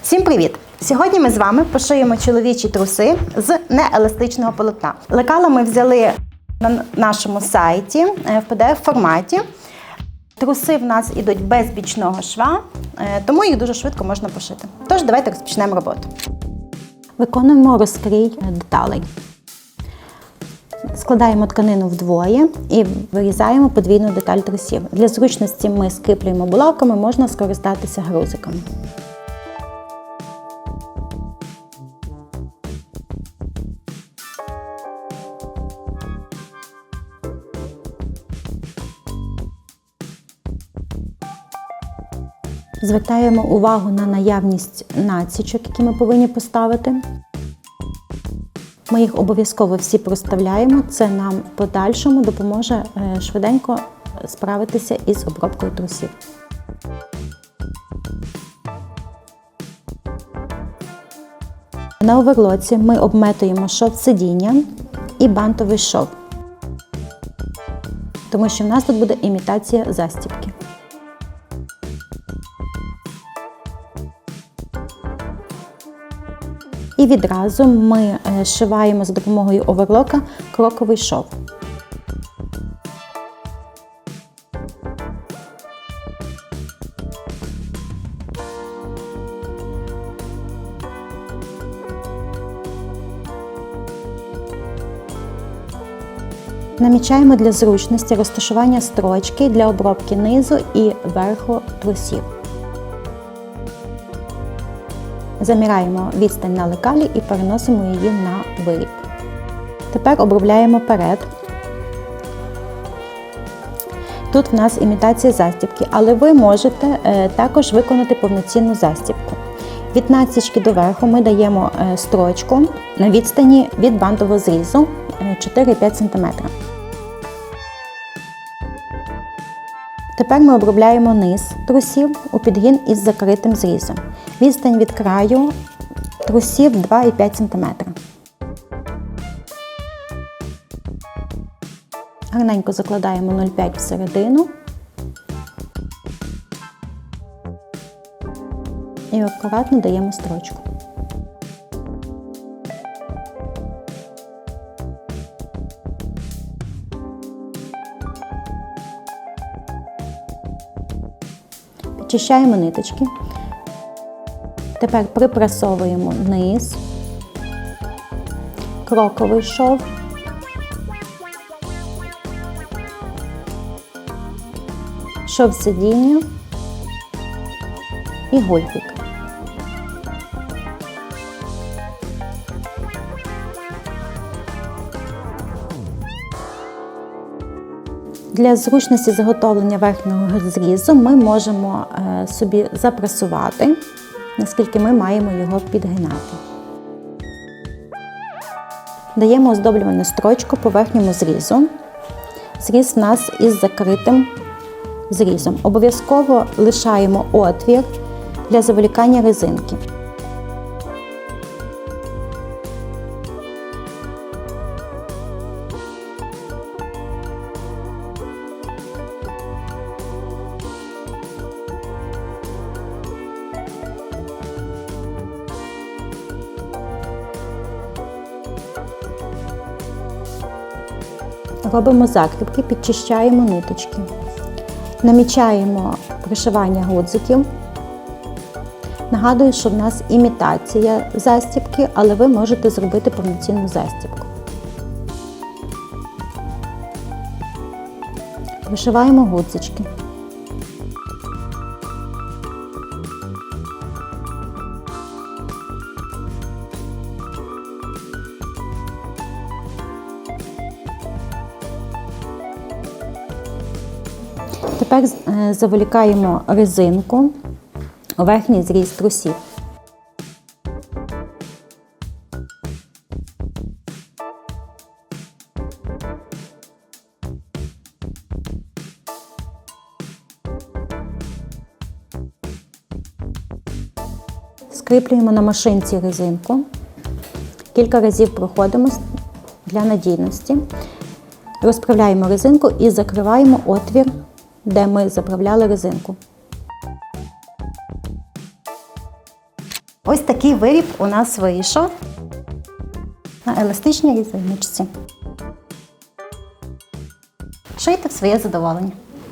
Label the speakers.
Speaker 1: Всім привіт! Сьогодні ми з вами пошиємо чоловічі труси з нееластичного полотна. Лекала ми взяли на нашому сайті в PDF-форматі. Труси в нас ідуть без бічного шва, тому їх дуже швидко можна пошити. Тож, давайте розпочнемо роботу. Виконуємо розкрій деталей. Складаємо тканину вдвоє і вирізаємо подвійну деталь трусів. Для зручності ми скріплюємо булавками, можна скористатися грузиком. Звертаємо увагу на наявність насічок, які ми повинні поставити. Ми їх обов'язково всі проставляємо, це нам в подальшому допоможе швиденько справитися із обробкою трусів. На оверлоці ми обметуємо шов сидіння і бантовий шов, тому що в нас тут буде імітація застібки. І відразу ми зшиваємо за допомогою оверлока кроковий шов. Намічаємо для зручності розташування строчки для обробки низу і верху трусів. Заміряємо відстань на лекалі і переносимо її на виріб. Тепер обробляємо перед. Тут в нас імітація застібки, але ви можете також виконати повноцінну застібку. Від насічки до верху ми даємо строчку на відстані від бантового зрізу 4-5 см. Тепер ми обробляємо низ трусів у підгін із закритим зрізом. Відстань від краю трусів 2,5 см. Гарненько закладаємо 0,5 всередину і акуратно даємо строчку. Підчищаємо ниточки. Тепер припрасовуємо низ, кроковий шов, шов сидіння і гульфік. Для зручності заготовлення верхнього зрізу ми можемо собі запресувати, наскільки ми маємо його підгинати. Даємо оздоблювальну строчку по верхньому зрізу. Зріз в нас із закритим зрізом. Обов'язково лишаємо отвір для заволікання резинки. Робимо закріпки, підчищаємо ниточки. Намічаємо пришивання гудзиків. Нагадую, що в нас імітація застібки, але ви можете зробити повноцінну застібку. Пришиваємо гудзички. Тепер заволікаємо резинку у верхній зріз трусів. Скріплюємо на машинці резинку. Кілька разів проходимо для надійності. Розправляємо резинку і закриваємо отвір, де ми заправляли резинку. Ось такий виріб у нас вийшов на еластичній різиночці. Шийте в своє задоволення.